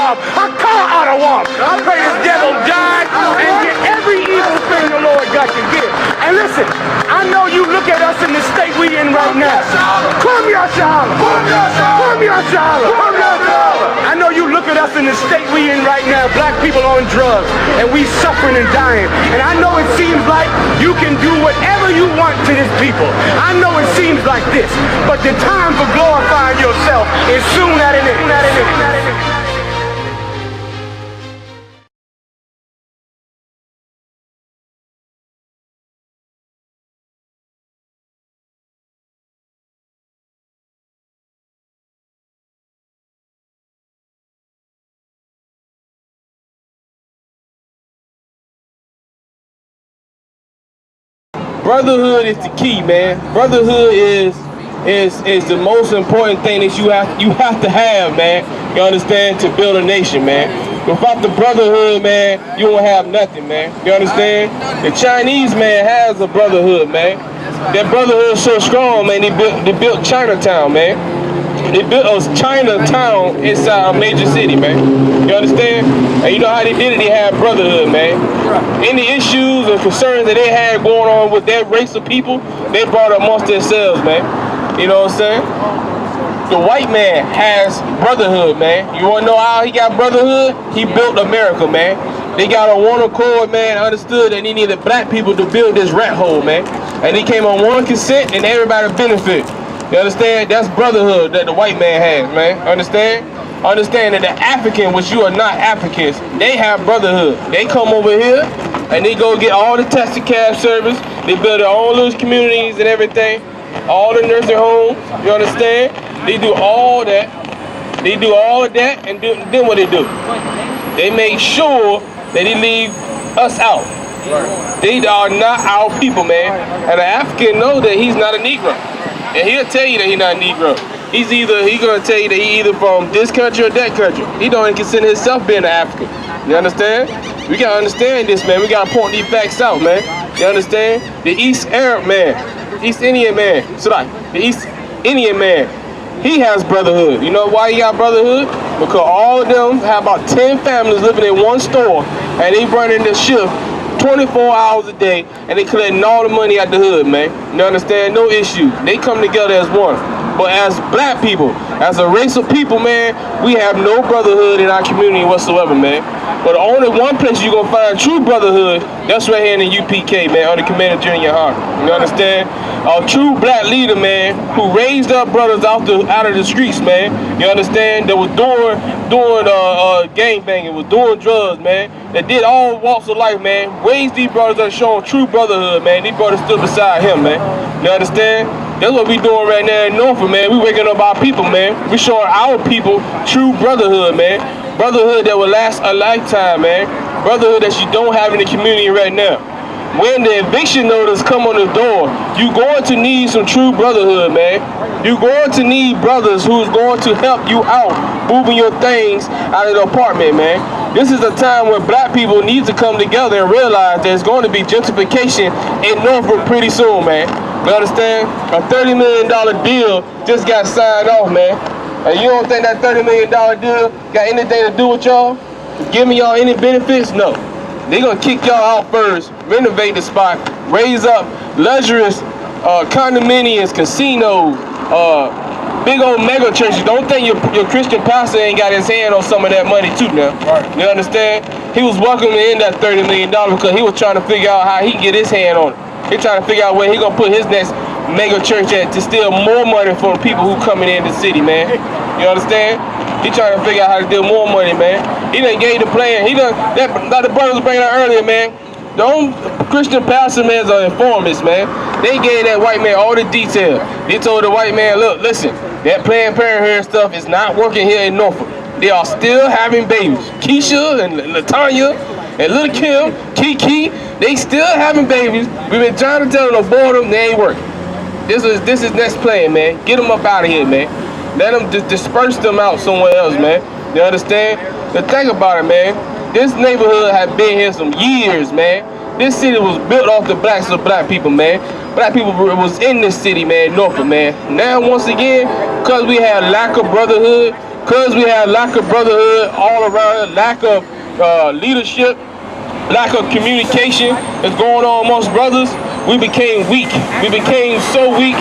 womp. I come out of womp. I pray this devil die and get every evil thing the Lord got to give. And listen, I know you look at us in the state we in right now. Come here, SHALAM. Come here, SHALAM. Come here, SHALAM. I know you look at us in the state we in right now. Black people on drugs, and we suffering and dying. And I know it seems like you can do whatever you want to this people. I know it seems like this, but the time for glorifying yourself is soon at an end. Brotherhood is the key, man. Brotherhood is the most important thing that you have to have, man. You understand, to build a nation, man. Without the brotherhood, man, you won't have nothing, man. You understand? The Chinese, man, has a brotherhood, man. That brotherhood is so strong, man. They built Chinatown, man. They built a Chinatown inside a major city, man. You understand? And you know how they did it? They had brotherhood, man. Any issues or concerns that they had going on with their race of people, they brought it amongst themselves, man. You know what I'm saying? The white man has brotherhood, man. You want to know how he got brotherhood? He built America, man. They got on one accord, man, understood that they needed black people to build this rat hole, man. And they came on one consent and everybody benefit. You understand? That's brotherhood that the white man has, man. Understand? Understand that the African, which you are not Africans, they have brotherhood. They come over here and they go get all the taxi cab service. They build their own little communities and everything. All the nursing homes, you understand? They do all that. They do all of that, and then what they do? They make sure that they leave us out. They are not our people, man. And the African knows that he's not a Negro. And he'll tell you that he's not a Negro. He's gonna tell you that he either from this country or that country. He don't even consider himself being an African. You understand? We gotta understand this, man. We gotta point these facts out, man. You understand? The East Arab man, East Indian man, so like the East Indian man, he has brotherhood. You know why he got brotherhood? Because all of them have about 10 families living in one store, and they running the shift 24 hours a day, and they collecting all the money out the hood, man. You understand? No issue. They come together as one. But as black people, as a race of people, man, we have no brotherhood in our community whatsoever, man. But only one place you're gonna find true brotherhood, that's right here in the UPK, man, under Commander Gen.YAHANNA. You understand? A true black leader, man, who raised up brothers out of the streets, man. You understand? That was doing gangbanging, was doing drugs, man. That did all walks of life, man. Raised these brothers that showing true brotherhood, man. These brothers stood beside him, man. You understand? That's what we doing right now in Norfolk, man. We waking up our people, man. We showing our people true brotherhood, man. Brotherhood that will last a lifetime, man. Brotherhood that you don't have in the community right now. When the eviction notice come on the door, you going to need some true brotherhood, man. You're going to need brothers who's going to help you out, moving your things out of the apartment, man. This is a time where black people need to come together and realize there's going to be gentrification in Norfolk pretty soon, man. You understand? A $30 million deal just got signed off, man. And you don't think that $30 million deal got anything to do with y'all? Giving y'all any benefits? No. They gonna kick y'all out first, renovate the spot, raise up luxurious condominiums, casinos, big old mega churches. Don't think your Christian pastor ain't got his hand on some of that money too now. Right. You understand? He was welcoming in that $30 million because he was trying to figure out how he can get his hand on it. He trying to figure out where he gonna put his next mega church at to steal more money from the people who coming in the city, man. You understand? He trying to figure out how to steal more money, man. He done gave the plan. He done, like the brothers was bringing out earlier, man. The own Christian pastor, man, are informants, man. They gave that white man all the detail. They told the white man, look, listen, that Planned Parenthood stuff is not working here in Norfolk. They are still having babies. Keisha and Latanya and Little Kim, Kiki, they still having babies. We've been trying to tell them to abort them, they ain't working. This is next plan, man. Get them up out of here, man. Let them disperse them out somewhere else, man. You understand? The thing about it, man, this neighborhood has been here some years, man. This city was built off the backs of black people, man. Black people was in this city, man, Norfolk, man. Now, once again, because we have lack of brotherhood, because we had lack of brotherhood all around, lack of leadership, lack of communication that's going on amongst brothers, we became weak. We became so weak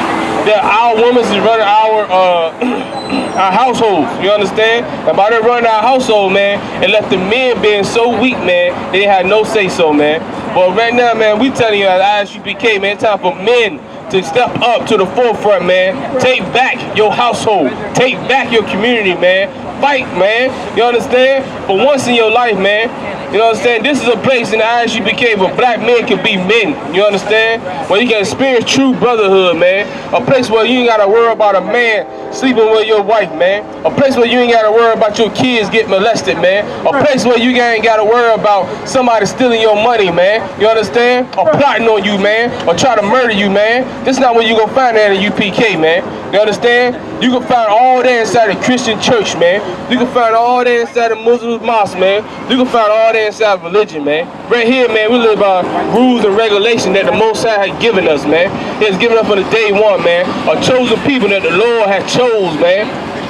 that our women is running our households, you understand? And by them running our household, man, it left the men being so weak, man, they had no say so, man. But right now, man, we telling you at I.S.U.P.K, man, it's time for men to step up to the forefront, man. Take back your household. Take back your community, man. Fight, man. You understand? For once in your life, man. You know what I'm saying? This is a place in the I.S.U.P.K where black men can be men. You understand? Where you can experience true brotherhood, man. A place where you ain't got to worry about a man sleeping with your wife, man. A place where you ain't got to worry about your kids getting molested, man. A place where you ain't got to worry about somebody stealing your money, man. You understand? Or plotting on you, man. Or try to murder you, man. This is not where you gonna find that in UPK, man. You understand? You can find all that inside the Christian church, man. You can find all that inside the Muslim mosque, man. You can find all that inside religion, man. Right here, man, we live by rules and regulations that the Most High has given us, man. He has given us from the day one, man. A chosen people that the Lord has chose, man.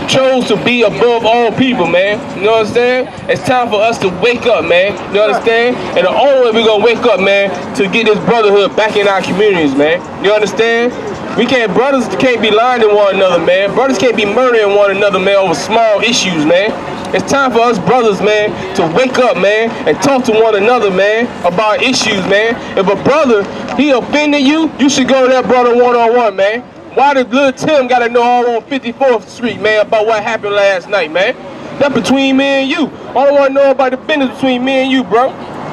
Chose to be above all people, man. You know what I'm saying? It's time for us to wake up, man. You understand? And the only way we're gonna wake up, man, to get this brotherhood back in our communities, man. You understand? Brothers can't be lying to one another, man. Brothers can't be murdering one another, man, over small issues, man. It's time for us brothers, man, to wake up, man, and talk to one another, man, about issues, man. If a brother, he offended you, you should go to that brother one-on-one, man. Why did little Tim gotta know all on 54th Street, man, about what happened last night, man? That's between me and you. I don't want to know about the business between me and you, bro.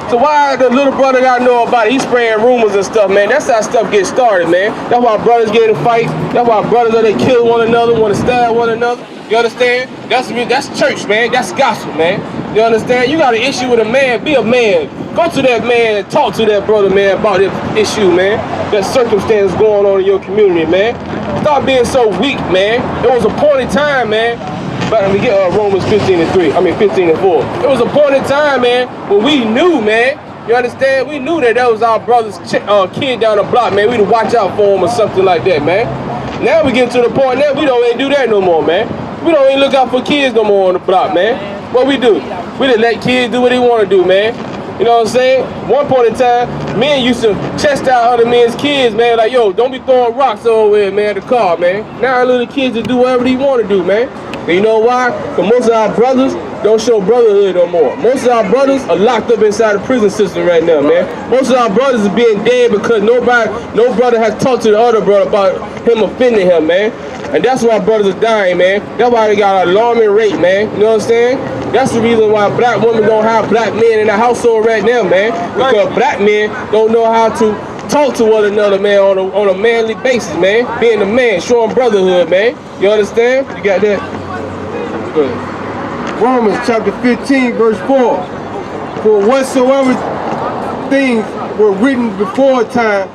So why the little brother gotta know about it? He's spraying rumors and stuff, man. That's how stuff gets started, man. That's why brothers get in fights. That's why brothers they kill one another, want to stab one another. You understand? That's church, man. That's gospel, man. You understand? You got an issue with a man, be a man. Go to that man and talk to that brother, man, about this issue, man. That circumstance going on in your community, man. Stop being so weak, man. There was a point in time, man. But let me get Romans 15:3. 15:4. It was a point in time, man, when we knew, man. You understand? We knew that was our brother's kid down the block, man. We'd watch out for him or something like that, man. Now we get to the point that we don't even do that no more, man. We don't even look out for kids no more on the block, man. What we do? We just let kids do what they want to do, man. You know what I'm saying? One point in time, men used to chest out other men's kids, man. Like, yo, don't be throwing rocks over there, man, the car, man. Now our little kids just do whatever they want to do, man. And you know why? Because most of our brothers don't show brotherhood no more. Most of our brothers are locked up inside the prison system right now, man. Most of our brothers are being dead because no brother has talked to the other brother about him offending him, man. And that's why brothers are dying, man. That's why they got an alarming rate, man. You know what I'm saying? That's the reason why black women don't have black men in the household right now, man. Because black men don't know how to talk to one another, man, on a manly basis, man. Being a man, showing brotherhood, man. You understand? You got that? Good. Romans chapter 15, verse 4. For whatsoever things were written before time.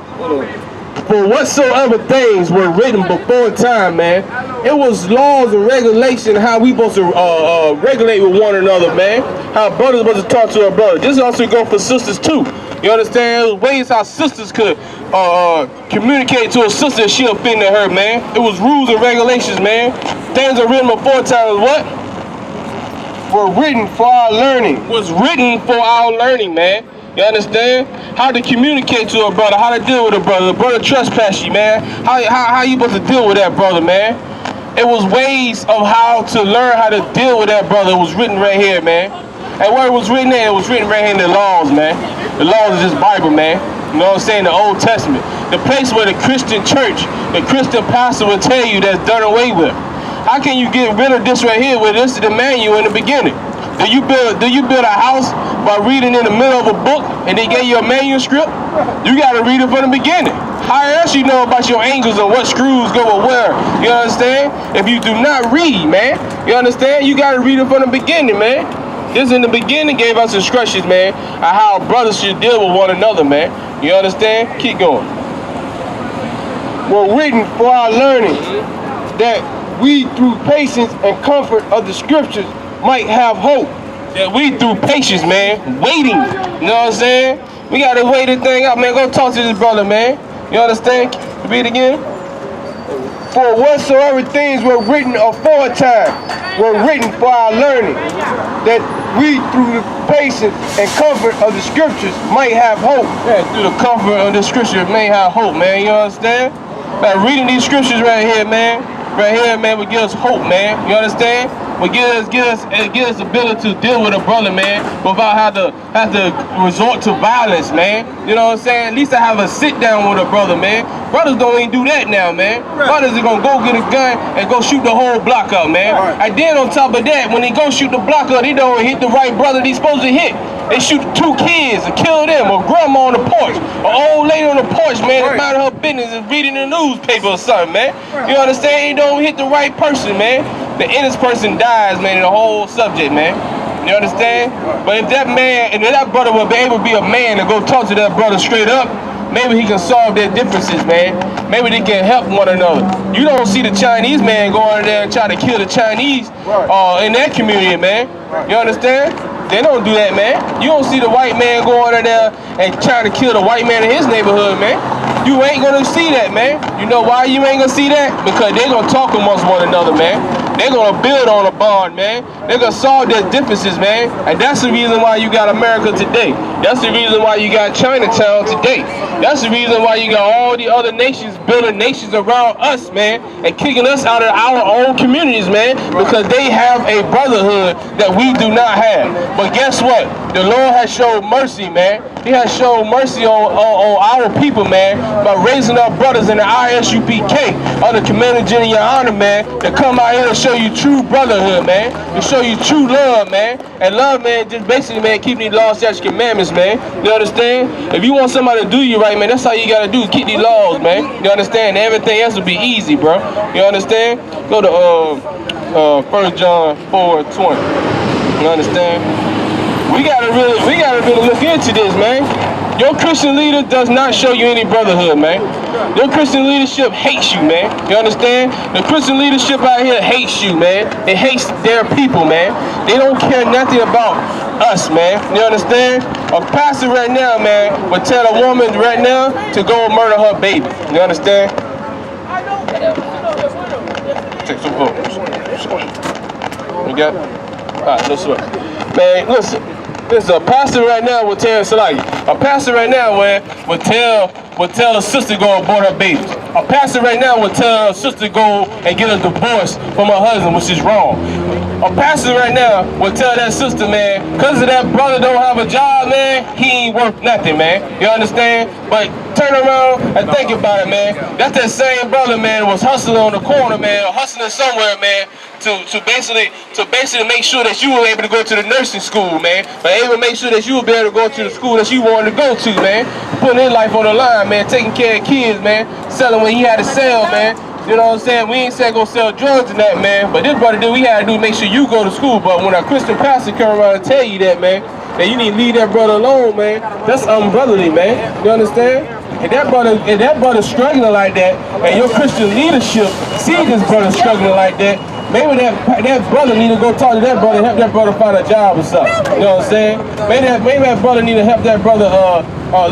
For whatsoever things were written before time, man. It was laws and regulation how we supposed to regulate with one another, man. How brothers supposed to talk to a brother. This also go for sisters too. You understand? There's ways how sisters could communicate to a sister if she offended her, man. It was rules and regulations, man. Things are written before time was what? Were written for our learning. Was written for our learning, man. You understand? How to communicate to a brother, how to deal with a brother. The brother trespass you, man. How you supposed to deal with that brother, man? It was ways of how to learn how to deal with that brother. It was written right here, man. And where it was written there, it was written right here in the laws, man. The laws is just Bible, man. You know what I'm saying? The Old Testament. The place where the Christian church, the Christian pastor will tell you that's done away with. How can you get rid of this right here where this is the manual in the beginning? Do you build a house by reading in the middle of a book and they gave you a manuscript? You got to read it from the beginning. How else you know about your angles and what screws go with where? You understand? If you do not read, man, you understand? You got to read it from the beginning, man. This in the beginning gave us instructions, man, on how brothers should deal with one another, man. You understand? Keep going. Were written for our learning, that we through patience and comfort of the scriptures might have hope. That we through patience, man, waiting. You know what I'm saying? We gotta wait this thing out, man. Go talk to this brother, man. You understand? Read it again. For whatsoever things were written aforetime were written for our learning, that we through the patience and comfort of the scriptures might have hope. Yeah, through the comfort of the scriptures may have hope, man. You understand? Like reading these scriptures right here, man, would give us hope, man. You understand? Would give us the ability to deal with a brother, man, without have to resort to violence, man. You know what I'm saying? At least I have a sit down with a brother, man. Brothers don't even do that now, man. Brothers are gonna go get a gun and go shoot the whole block up, man. And then on top of that, when they go shoot the block up, they don't hit the right brother they supposed to hit. They shoot 2 kids and kill them, or grandma on the porch, or old lady on the porch, man, that's minding her business and reading the newspaper or something, man. You understand? They don't hit the right person, man. The innocent person dies, man, in the whole subject, man. You understand? But if that man, if that brother would be able to be a man and go talk to that brother straight up, maybe he can solve their differences, man. Maybe they can help one another. You don't see the Chinese man going there and try to kill the Chinese in that community, man. You understand? They don't do that, man. You don't see the white man going in there and trying to kill the white man in his neighborhood, man. You ain't gonna see that, man. You know why you ain't gonna see that? Because they gonna talk amongst one another, man. They're gonna build on a bond, man. They're gonna solve their differences, man. And that's the reason why you got America today. That's the reason why you got Chinatown today. That's the reason why you got all the other nations building nations around us, man, and kicking us out of our own communities, man, because they have a brotherhood that we do not have. But guess what? The Lord has showed mercy, man. He has shown mercy on our people, man, by raising up brothers in the I.S.U.P.K. under Commander GEN.YAHANNA, man, to come out here and show you true brotherhood, man, to show you true love, man. And love, man, just basically, man, keeping these laws, statutes, commandments, man. You understand? If you want somebody to do you right, man, that's all you gotta do, keep these laws, man. You understand? Everything else will be easy, bro. You understand? Go to 1 John 4:20. You understand? We gotta really look into this, man. Your Christian leader does not show you any brotherhood, man. Your Christian leadership hates you, man. You understand? The Christian leadership out here hates you, man. It hates their people, man. They don't care nothing about us, man. You understand? A pastor right now, man, would tell a woman right now to go murder her baby. You understand? Take some photos. You got it? Alright, let's look. Man, listen. There's a pastor right now would tell a pastor right now would tell a sister to go abort her babies. A pastor right now would tell a sister to go and get a divorce from her husband, which is wrong. A pastor right now would tell that sister, man, because of that brother don't have a job, man, he ain't worth nothing, man. You understand? But turn around and think about it, man. That's that same brother, man, was hustling on the corner, man, or hustling somewhere, man, to basically make sure that you were able to go to the nursing school, man, but able to make sure that you would be able to go to the school that you wanted to go to, man, putting his life on the line, man, taking care of kids, man, selling when he had to sell, man. You know what I'm saying? We ain't said go sell drugs and that, man, but this brother did we had to do make sure you go to school. But when a Christian pastor come around and tell you that, man, that you need to leave that brother alone, man, that's unbrotherly, man. You understand? If that brother struggling like that, and your Christian leadership see this brother struggling like that, maybe that brother need to go talk to that brother, help that brother find a job or something. You know what I'm saying? Maybe that brother need to help that brother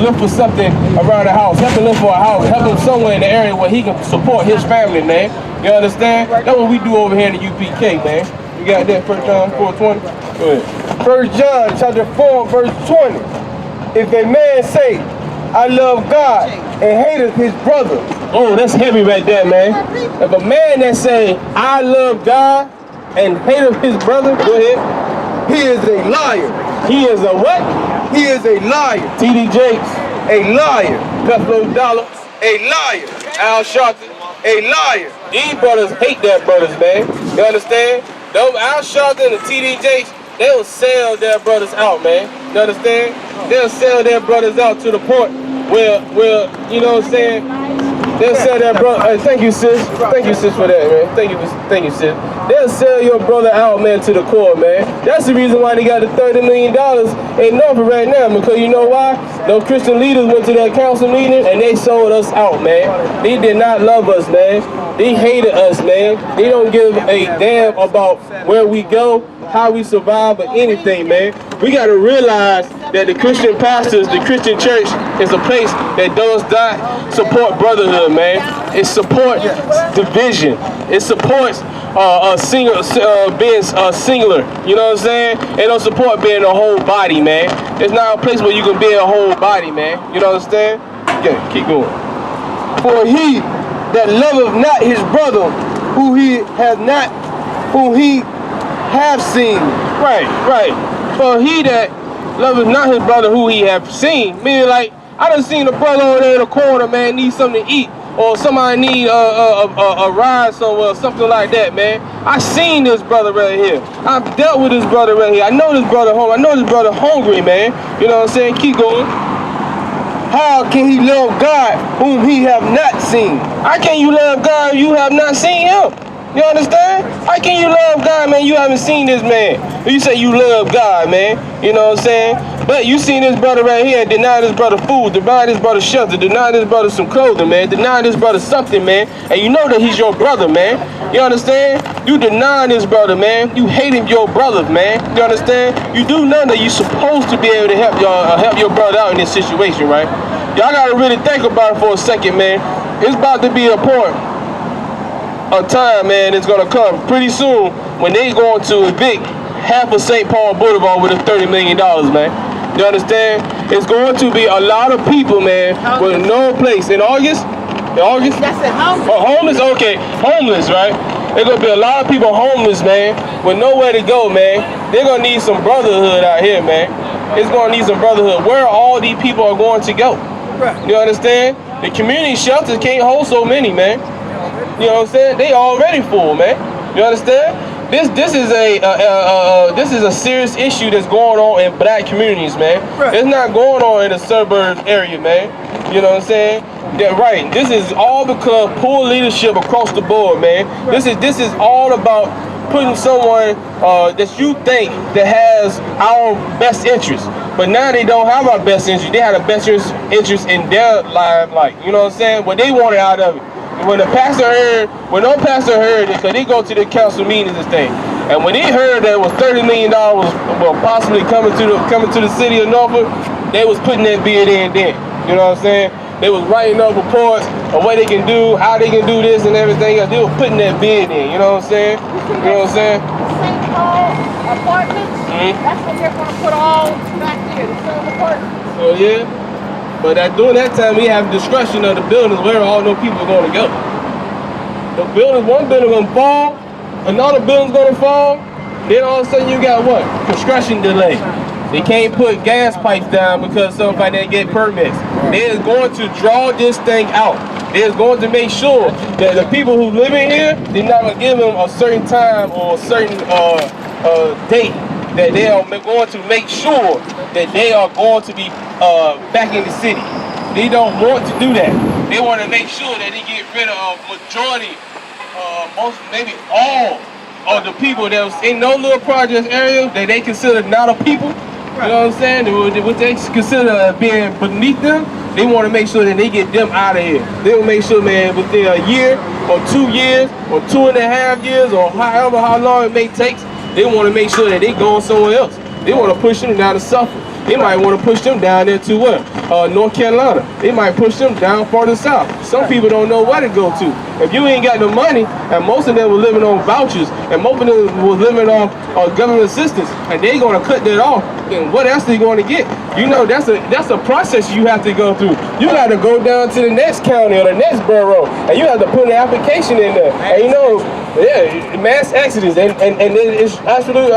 look for something around the house, help him look for a house, help him somewhere in the area where he can support his family, man. You understand? That's what we do over here in the UPK, man. You got that 1 John 4:20? Go ahead. 1 John chapter 4, verse 20. If a man say, I love God, and hateth his brother. Oh, that's heavy right there, man. If a man that say, I love God, and hateth his brother, go ahead. He is a liar. He is a what? He is a liar. T.D. Jakes. A liar. Creflo Dollar. A liar. Al Sharpton. A liar. These brothers hate their brothers, man. You understand? Those Al Sharpton and T.D. Jakes, they'll sell their brothers out, man. You understand? They'll sell their brothers out to the point where you know what I'm saying? They'll sell their brother. Thank you, sis. Thank you, sis, for that, man. Thank you, sis. They'll sell your brother out, man, to the core, man. That's the reason why they got the $30 million in Norfolk right now. Because you know why? Those Christian leaders went to that council meeting and they sold us out, man. They did not love us, man. They hated us, man. They don't give a damn about where we go, how we survive, or anything, man. We gotta realize that the Christian pastors, the Christian church is a place that does not support brotherhood, man. It supports division. It supports being singular. You know what I'm saying? It don't support being a whole body, man. It's not a place where you can be a whole body, man. You know what I'm saying? Yeah, keep going. For he that loveth not his brother, who he have seen. Right. For he that loveth not his brother, who he have seen. Meaning, like, I done seen a brother over there in the corner, man, need something to eat. Or somebody need a ride somewhere, something like that, man. I seen this brother right here. I've dealt with this brother right here. I know this brother home. I know this brother hungry, man. You know what I'm saying? Keep going. How can he love God whom he have not seen? How can you love God if you have not seen him? You understand? How can you love God, man? You haven't seen this man. You say you love God, man. You know what I'm saying? But you seen this brother right here deny this brother food, deny this brother shelter, deny this brother some clothing, man. Deny this brother something, man. And you know that he's your brother, man. You understand? You deny this brother, man. You hating your brother, man. You understand? You do know that you're supposed to be able to help your brother out in this situation, right? Y'all gotta really think about it for a second, man. It's about to be a point of time, man, it's gonna come pretty soon when they going to evict half of St. Paul Boulevard with a $30 million, man. You understand? It's going to be a lot of people, man, with no place. In August? That's it, homeless. Oh, homeless? Okay, homeless, right? There's gonna be a lot of people homeless, man, with nowhere to go, man. They're gonna need some brotherhood out here, man. It's gonna need some brotherhood. Where all these people are going to go? You understand? The community shelters can't hold so many, man. You know what I'm saying? They already full, man. You understand? This is a serious issue that's going on in black communities, man. It's not going on in the suburbs area, man. You know what I'm saying? Yeah, right. This is all because poor leadership across the board, man. This is all about putting someone that you think that has our best interest. But now they don't have our best interest. They have the best interest in their life, like, you know what I'm saying? What they wanted out of it. When no pastor heard it, because they go to the council meetings and things. And when they heard that it was $30 million possibly coming to the city of Norfolk, they was putting that bid in then. You know what I'm saying? They was writing up reports of what they can do, how they can do this and everything else. They were putting that bid in, you know what I'm saying? You know what I'm saying? St. Paul apartments, that's what they're going to put all back there, the same apartments. Oh yeah? But during that time, we have discretion of the buildings where all those people are going to go. The buildings, one building going to fall, another building's going to fall, then all of a sudden you got what? Construction delay. They can't put gas pipes down because somebody didn't get permits. They're going to draw this thing out. They're going to make sure that the people who live in here, they're not going to give them a certain time or a certain date that they are going to make sure that they are going to be back in the city. They don't want to do that. They want to make sure that they get rid of majority, most, maybe all of the people that was in those little project areas that they consider not a people. You know what I'm saying? What they consider being beneath them, they want to make sure that they get them out of here. They will make sure, man, within a year or 2 years or 2.5 years or however how long it may take, they want to make sure that they go somewhere else. They want to push them down to Suffolk. They might want to push them down there to what? North Carolina. They might push them down farther south. Some people don't know where to go to. If you ain't got the money, and most of them were living on vouchers, and most of them were living on government assistance, and they gonna cut that off, then what else they gonna get? You know, that's a process you have to go through. You got to go down to the next county or the next borough, and you have to put an application in there. And you know, yeah, mass exodus, and it's absolutely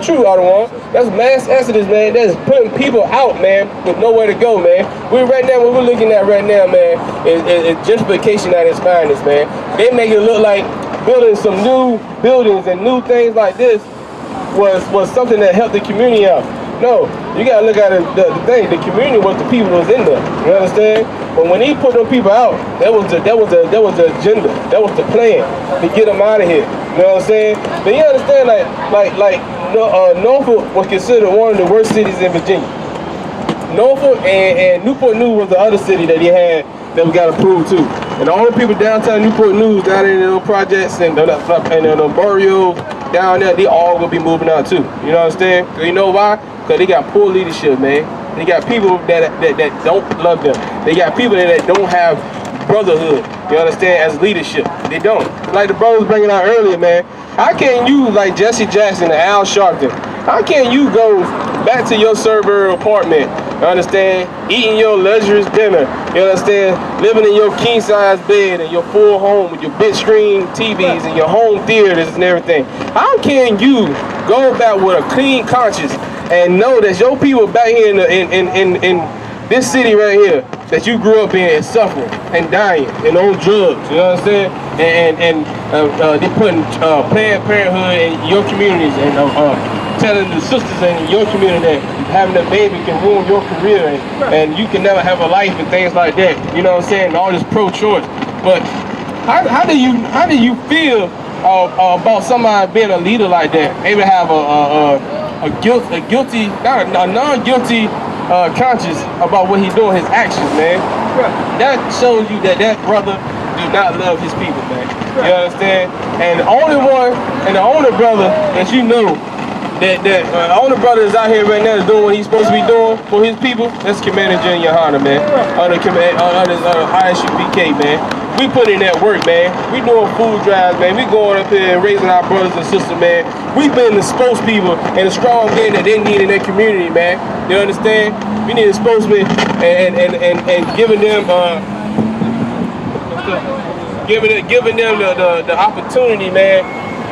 true, Ottawa. That's mass exodus, man. That's putting people out, man, with nowhere to go, man. What we're looking at right now, man, is gentrification at its finest, man. They make it look like building some new buildings and new things like this was something that helped the community out. No, you gotta look at it, the thing. The community was the people that was in there. You understand? But when he put them people out, that was the agenda. That was the plan to get them out of here. You know what I'm saying? But you understand, like Norfolk was considered one of the worst cities in Virginia. Norfolk and Newport News was the other city that he had that we got approved too. And all the people downtown Newport News, down in the projects and the barrios down there, they all gonna be moving out too. You know what I'm saying? You know why? Because they got poor leadership, man. They got people that don't love them. They got people that don't have brotherhood. You understand? As leadership, they don't. Like the brothers bringing out earlier, man. How can you, like Jesse Jackson and Al Sharpton, how can you go back to your suburban apartment, you understand, eating your luxurious dinner, you understand, living in your king-size bed and your full home with your big screen TVs and your home theaters and everything? How can you go back with a clean conscience and know that your people back here in this city right here that you grew up in is suffering and dying and on drugs, you know what I'm saying? And they putting Planned Parenthood in your communities and telling the sisters in your community that having a baby can ruin your career and you can never have a life and things like that, you know what I'm saying? And all this pro-choice. But how do you feel about somebody being a leader like that, able to have a non-guilty conscious about what he's doing, his actions, man? That shows you that brother do not love his people, man. You understand? And the only brother that you know that the only brother that's out here right now is doing what he's supposed to be doing for his people, that's Commander GEN.YAHANNA, man. Under I.S.U.P.K, man. We put in that work, man. We doing food drives, man. We going up here and raising our brothers and sisters, man. We been the spokespeople and the strong men that they need in their community, man. You understand? We need a spokesman and giving them giving them the opportunity, man,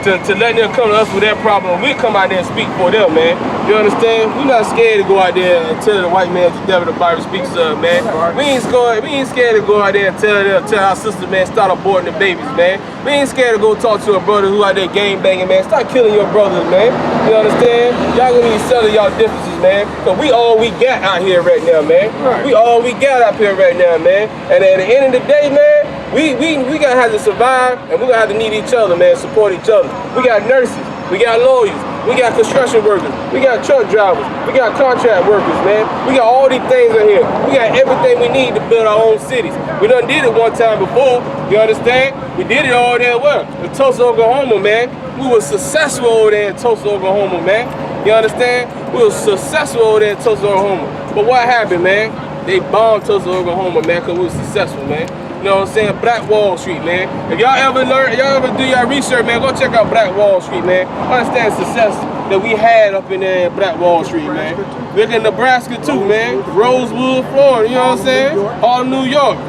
to let them come to us with that problem. We come out there and speak for them, man. You understand? We're not scared to go out there and tell the white man the devil the Bible speaks of, man. We ain't scared to go out there and tell our sisters, man, start aborting the babies, man. We ain't scared to go talk to a brother who out there gang banging, man. Start killing your brothers, man. You understand? Y'all gonna need to settle y'all differences, man. Cause we all we got out here right now, man. We all we got out here right now, man. And at the end of the day, man, we gotta have to survive, and we gonna have to need each other, man, support each other. We got nurses, we got lawyers, we got construction workers, we got truck drivers, we got contract workers, man. We got all these things in here. We got everything we need to build our own cities. We done did it one time before, you understand? We did it all there well. In Tulsa, Oklahoma, man. We were successful over there in Tulsa, Oklahoma, man. You understand? We were successful over there in Tulsa, Oklahoma. But what happened, man? They bombed Tulsa, Oklahoma, man, because we were successful, man. You know what I'm saying? Black Wall Street, man. If y'all ever do your research, man, go check out Black Wall Street, man. Understand the success that we had up in there in Black Wall Street, man. Look in Nebraska too, man. Rosewood, Florida, you know what I'm saying? All New York,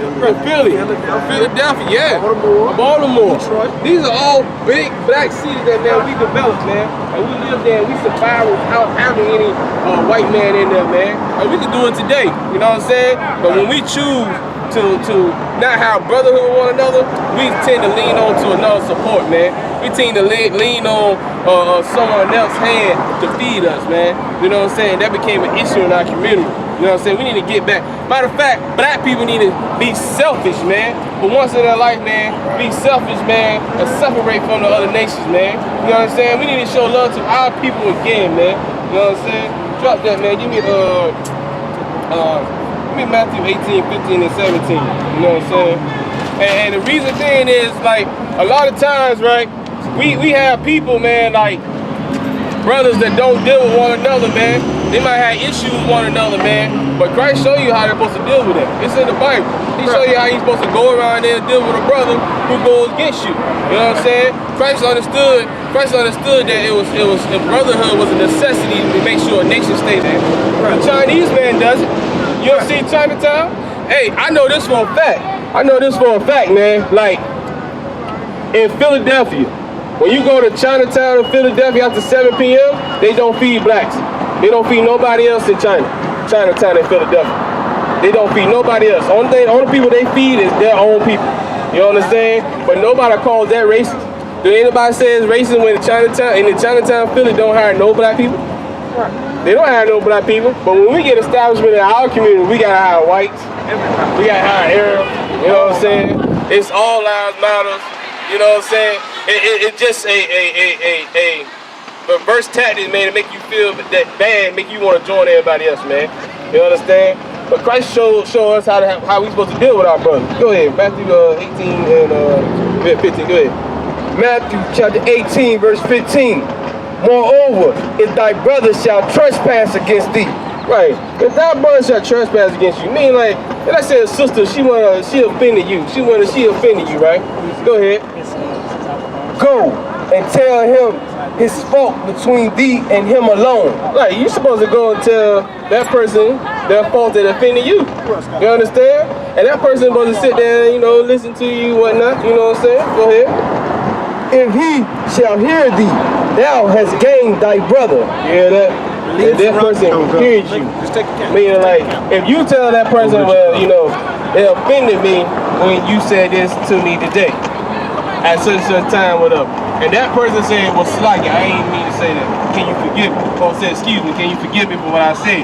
Philly, Philadelphia, yeah. Baltimore. These are all big black cities that, man, we developed, man. And we lived there and we survived without having any white man in there, man. And we can do it today, you know what I'm saying? But when we choose to not have brotherhood with one another, we tend to lean on to another support, man. We tend to lean on someone else's hand to feed us, man. You know what I'm saying? That became an issue in our community. You know what I'm saying? We need to get back. Matter of fact, black people need to be selfish, man. For once in their life, man, be selfish, man, and separate from the other nations, man. You know what I'm saying? We need to show love to our people again, man. You know what I'm saying? Drop that, man. Give me Matthew 18, 15, and 17, you know what I'm saying? And the reason being is, like, a lot of times, right, we have people, man, like, brothers that don't deal with one another, man. They might have issues with one another, man, but Christ show you how they're supposed to deal with it. It's in the Bible. He show you how you're supposed to go around there and deal with a brother who goes against you. You know what I'm saying? Christ understood that if brotherhood was a necessity to make sure a nation stays there. The Chinese man does it. You ever seen Chinatown? Hey, I know this for a fact, man. Like, in Philadelphia, when you go to Chinatown in Philadelphia after 7 p.m., they don't feed blacks. They don't feed nobody else in Chinatown in Philadelphia. They don't feed nobody else. Only people they feed is their own people. You understand? But nobody calls that racist. Do anybody say it's racist when in the Chinatown, Philly don't hire no black people? They don't hire no black people, but when we get establishment in our community, we gotta hire whites, we gotta hire Arabs, you know what I'm saying? It's all lives matters, you know what I'm saying? It's just a reverse tactic, man, to make you feel that bad, make you want to join everybody else, man. You understand? But Christ show us how we supposed to deal with our brothers. Go ahead, Matthew 18 and 15, go ahead. Matthew chapter 18, verse 15. Moreover, if thy brother shall trespass against thee, Right. If that brother shall trespass against you, mean like, let's say a sister, she offended you. She offended you, right? Go ahead. Go and tell him his fault between thee and him alone. Like, you supposed to go and tell that person their fault that offended you. You understand? And that person supposed to sit there, you know, listen to you, whatnot. You know what I'm saying? Go ahead. If he shall hear thee, thou hast gained thy brother. Yeah, that person hears you. Meaning, like, if you tell that person, well, you know, it offended me when you said this to me today, at such and such time, whatever. And that person said, well, Sluggy, I ain't mean to say that. Can you forgive me? Or said, excuse me, can you forgive me for what I said?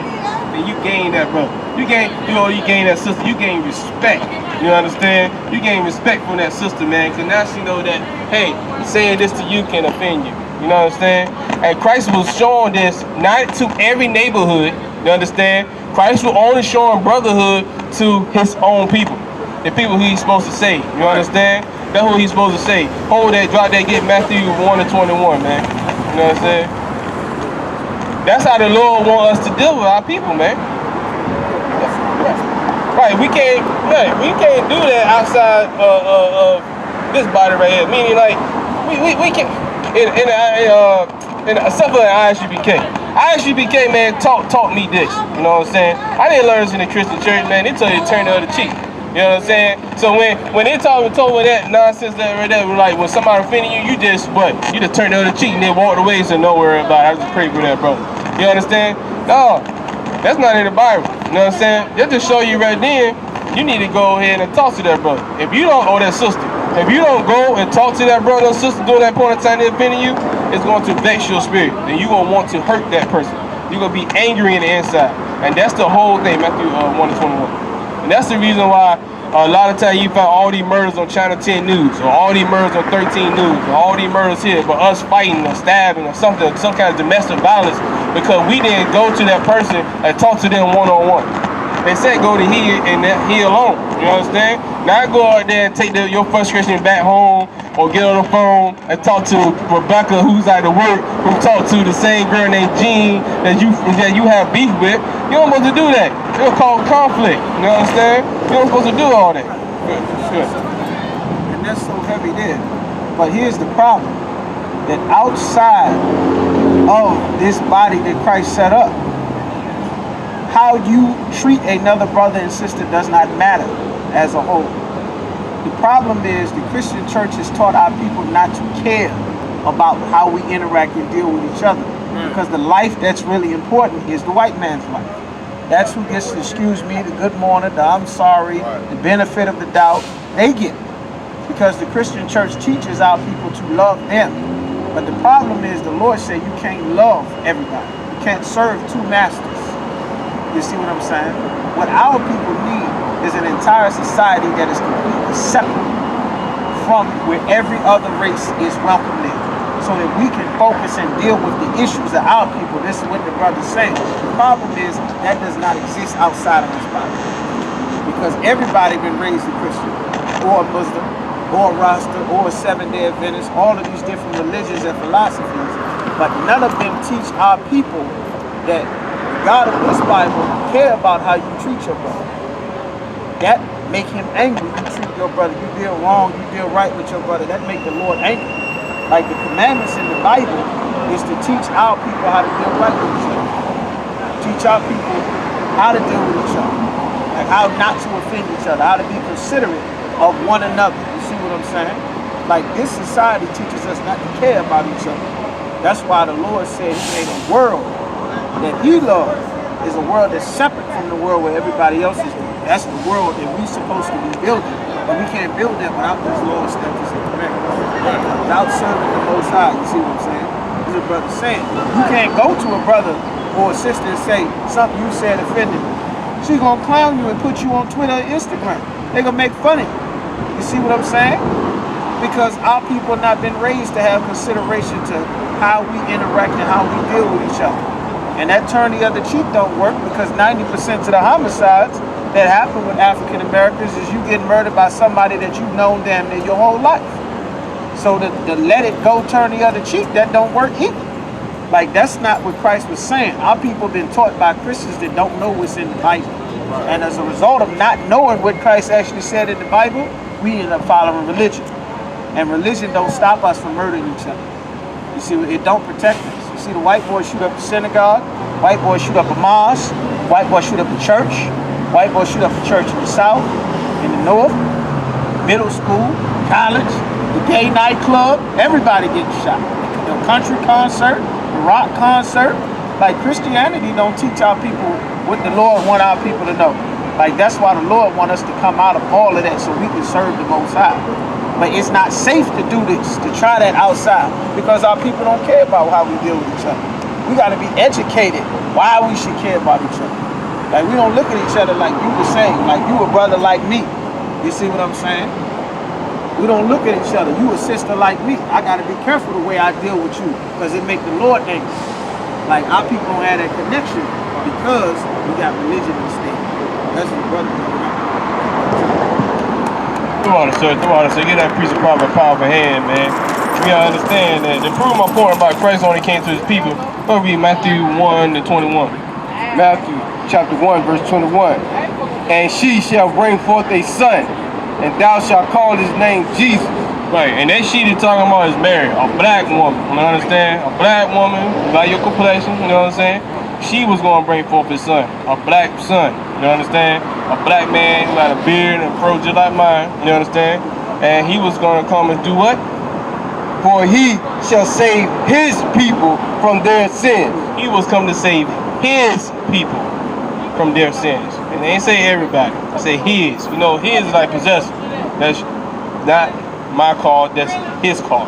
Then you gain that brother. You gain that sister. You gain respect. You understand? You gain respect from that sister, man. Because now she know that, hey, saying this to you can offend you. You know what I'm saying? And Christ was showing this not to every neighborhood. You understand? Christ was only showing brotherhood to his own people. The people who he's supposed to save. You understand? That's what he's supposed to say. Hold that, drop that, get Matthew 1:21, man. You know what I'm saying? That's how the Lord wants us to deal with our people, man. Right, we can't do that outside of this body right here. Meaning, like, we can except for I.S.U.P.K. I.S.U.P.K, man, taught me this. You know what I'm saying? I didn't learn this in the Christian church, man. They tell you to turn the other cheek. You know what I'm saying? So when they told me that nonsense that right there, like when somebody offended you, you just turn the other cheek and then walk away and say, don't worry about it. I just pray for that, bro. You understand? No, that's not in the Bible. You know what I'm saying? That just show you right then, you need to go ahead and talk to that brother. If you don't, or that sister, if you don't go and talk to that brother or sister during that point of time they're offending you, it's going to vex your spirit. And you're going to want to hurt that person. You're going to be angry in the inside. And that's the whole thing, Matthew 1:21. And that's the reason why a lot of times you find all these murders on Channel 10 News, or all these murders on 13 News, or all these murders here, but us fighting or stabbing or something, some kind of domestic violence, because we didn't go to that person and talk to them one-on-one. They said go to he and he alone. You understand? Not go out there and take your frustration back home, or get on the phone and talk to Rebecca, who's out of work, who talked to the same girl named Jean that you have beef with. You don't supposed to do that. It'll cause conflict. You understand? You don't supposed to do all that. Good. And that's so heavy there. But here's the problem: that outside of this body that Christ set up, how you treat another brother and sister does not matter as a whole. The problem is the Christian church has taught our people not to care about how we interact and deal with each other. Because the life that's really important is the white man's life. That's who gets the excuse me, the good morning, the I'm sorry, the benefit of the doubt. They get it. Because the Christian church teaches our people to love them. But the problem is the Lord said you can't love everybody. You can't serve two masters. You see what I'm saying? What our people need is an entire society that is completely separate from where every other race is welcomed in, so that we can focus and deal with the issues of our people. This is what the brother's saying. The problem is that does not exist outside of this body, because everybody been raised a Christian, or a Muslim, or a Rasta, or a Seventh-day Adventist, all of these different religions and philosophies, but none of them teach our people that God of this Bible care about how you treat your brother. That make him angry. You treat your brother, you deal wrong, you deal right with your brother. That make the Lord angry. Like the commandments in the Bible is to teach our people how to deal right with each other. Teach our people how to deal with each other. Like how not to offend each other, how to be considerate of one another. You see what I'm saying? Like this society teaches us not to care about each other. That's why the Lord said he made a world that he loves is a world that's separate from the world where everybody else is. That's the world that we're supposed to be building. But we can't build that without these laws, statutes, and commandments. Without serving the Most High. You see what I'm saying? This is what brother's saying. You can't go to a brother or a sister and say something you said offended me. She's gonna clown you and put you on Twitter or Instagram. They're gonna make fun of you. You see what I'm saying? Because our people have not been raised to have consideration to how we interact and how we deal with each other. And that turn the other cheek don't work, because 90% of the homicides that happen with African Americans is you getting murdered by somebody that you've known damn near your whole life. So the let it go, turn the other cheek, that don't work either. Like, that's not what Christ was saying. Our people have been taught by Christians that don't know what's in the Bible. And as a result of not knowing what Christ actually said in the Bible, we end up following religion. And religion don't stop us from murdering each other. You see, it don't protect us. You see, the white boys shoot up the synagogue, white boys shoot up a mosque, white boys shoot up a church, white boys shoot up a church in the south, in the north, middle school, college, the gay nightclub, everybody getting shot. The country concert, the rock concert. Like, Christianity don't teach our people what the Lord want our people to know. Like, that's why the Lord want us to come out of all of that so we can serve the Most High. But it's not safe to do this, to try that outside, because our people don't care about how we deal with each other. We got to be educated why we should care about each other. Like, we don't look at each other like you were saying, like you a brother like me. You see what I'm saying? We don't look at each other. You a sister like me. I got to be careful the way I deal with you, because it make the Lord angry. Like, our people don't have that connection because we got religion in the state. That's the brother. Come on, sir. Get that piece of proper powerful hand, man. We gotta understand that to prove my point about Christ only came to his people, we'll read Matthew 1:21. Matthew chapter 1, verse 21. And she shall bring forth a son, and thou shalt call his name Jesus. Right, and that she they're talking about is Mary, a black woman. You understand? A black woman, by your complexion, you know what I'm saying? She was going to bring forth his son, a black son. You understand? A black man who had a beard and a fro just like mine. You understand? And he was going to come and do what? For he shall save his people from their sins. He was come to save his people from their sins. And they ain't say everybody. They say his. You know, his is like possessor. That's not my call. That's his call.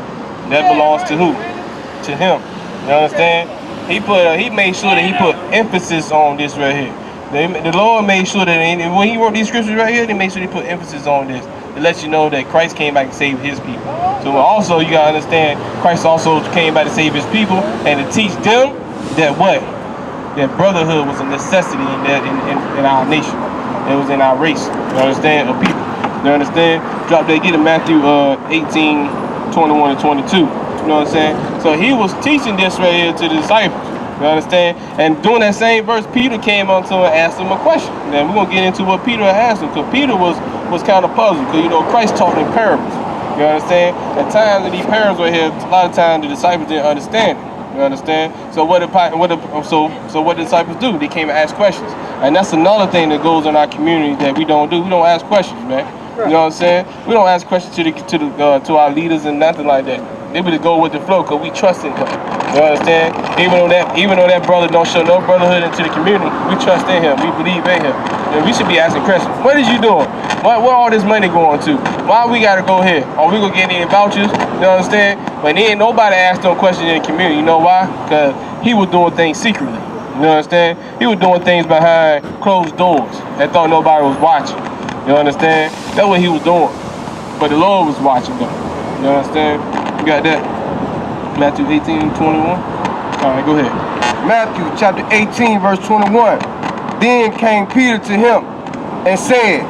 That belongs to who? To him. You understand? He made sure that he put emphasis on this right here. The Lord made sure that when he wrote these scriptures right here, they made sure he put emphasis on this to let you know that Christ came back to save his people. So also you gotta understand, Christ also came back to save his people and to teach them that what? That brotherhood was a necessity in our nation. It was in our race. You understand? Of people. You understand? Drop that, get in Matthew 18:21 and 22. You know what I'm saying? So he was teaching this right here to the disciples. You understand? And during that same verse, Peter came up to him and asked him a question. And we're going to get into what Peter asked him, because Peter was kind of puzzled, because, you know, Christ taught in parables. You understand? At times in these parables right here, a lot of times the disciples didn't understand it. You understand? So what the disciples do? They came and asked questions. And that's another thing that goes in our community that we don't do. We don't ask questions, man. You know what I'm saying? We don't ask questions to our leaders and nothing like that. They would go with the flow because we trust in him. You understand? Even though that brother don't show no brotherhood into the community, we trust in him. We believe in him. And we should be asking questions. What is you doing? Where all this money going to? Why we gotta go here? Are we gonna get any vouchers? You understand? But then nobody asked no questions in the community. You know why? Because he was doing things secretly. You understand? He was doing things behind closed doors that thought nobody was watching. You understand? That's what he was doing. But the Lord was watching them. You understand? You got that? Matthew 18:21. All right, go ahead. Matthew chapter 18, verse 21. Then came Peter to him and said,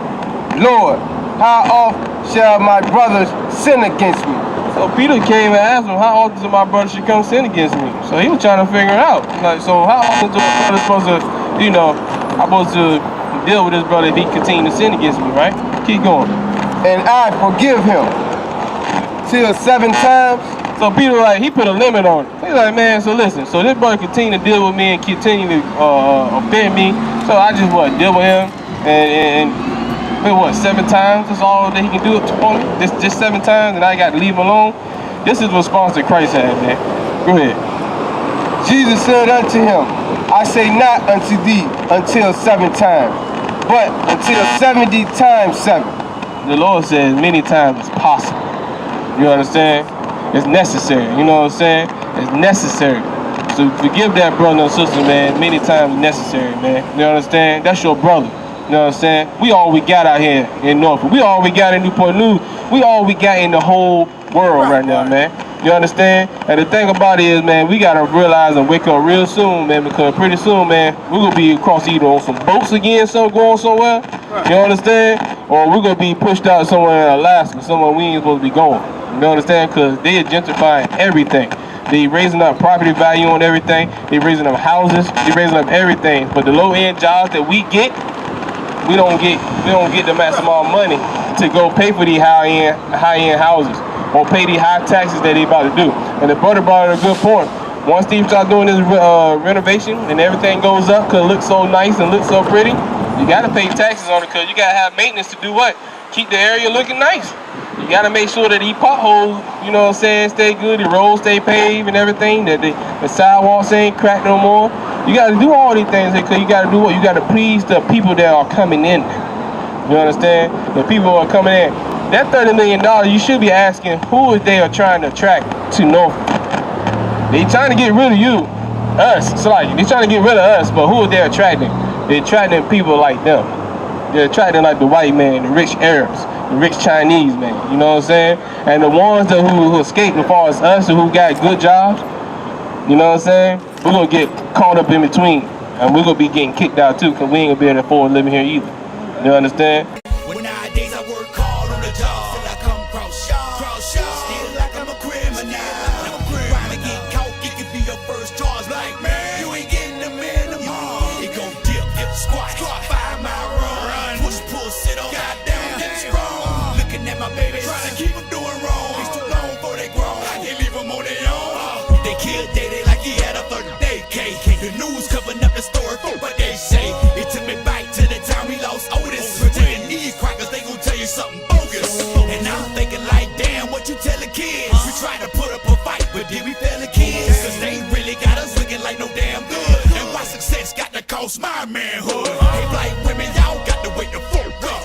Lord, how oft shall my brothers sin against me? So Peter came and asked him, how often does my brother should come sin against me? So he was trying to figure it out. Like, so how often is my brother supposed to, you know, I'm supposed to deal with this brother if he continue to sin against me, right? Keep going. And I forgive him till 7 times. So Peter, like, he put a limit on it. He's like, man, so listen, so this brother continue to deal with me and continue to offend me. So I just, deal with him and 7 times? That's all that he can do it for me? Just 7 times and I got to leave him alone? This is the response that Christ had, man. Go ahead. Jesus said unto him, I say not unto thee until 7 times, but until 70 times 7. The Lord says many times it's possible. You understand? It's necessary. You know what I'm saying? It's necessary. So forgive that brother and sister, man. Many times it's necessary, man. You understand? That's your brother. You know what I'm saying? We all we got out here in Norfolk. We all we got in Newport News. We all we got in the whole world right now, man. You understand? And the thing about it is, man, we gotta realize and wake up real soon, man, because pretty soon, man, we're gonna be across either on some boats again, going somewhere. You understand? Or we're gonna be pushed out somewhere in Alaska, somewhere we ain't supposed to be going. You understand? Because they are gentrifying everything. They raising up property value on everything. They raising up houses. They raising up everything. But the low end jobs that we get, we don't get the mass amount of money to go pay for these high end houses or pay the high taxes that they about to do. And the brother brought up a good point. Once they start doing this renovation and everything goes up because it looks so nice and looks so pretty, you got to pay taxes on it because you got to have maintenance to do what? Keep the area looking nice. You got to make sure that these potholes, you know what I'm saying, stay good, the roads stay paved and everything, that the sidewalks ain't cracked no more. You got to do all these things because you got to do what? You got to please the people that are coming in. You understand? The people who are coming in. That $30 million, you should be asking who is they are trying to attract to Norfolk. They trying to get rid of you, us. It's like they trying to get rid of us, but who are they attracting? They're attracting people like them. They're attracting like the white man, the rich Arabs, the rich Chinese man. You know what I'm saying? And the ones that who escaped, as far as us, who got good jobs. You know what I'm saying? We're gonna get caught up in between, and we're gonna be getting kicked out too, cause we ain't gonna be able to afford living here either. You understand? When nowadays I work hard on the job, till I come cross shore, still like I'm a criminal. Crime and get caught, it could be your first charge. Like, man, you ain't getting the minimum. It gon' dip, squat, 5 mile run, push, pull, sit on, goddamn, get strong. Looking at my baby, trying to keep them doing wrong. It's too long for they grown, I can't leave them on their own. They killed Daddy like he had a 30-day case. The news covering up the story for what they say. It took me back to the time we lost Otis. Pretend these crackers, they gon' tell you something bogus. And I'm thinking like, damn, what you tell the kids? We try to put up a fight, but did we fail the kids? Cause they really got us looking like no damn good. And why success got to cost my manhood? Hey, black women, y'all got to wait the fuck up.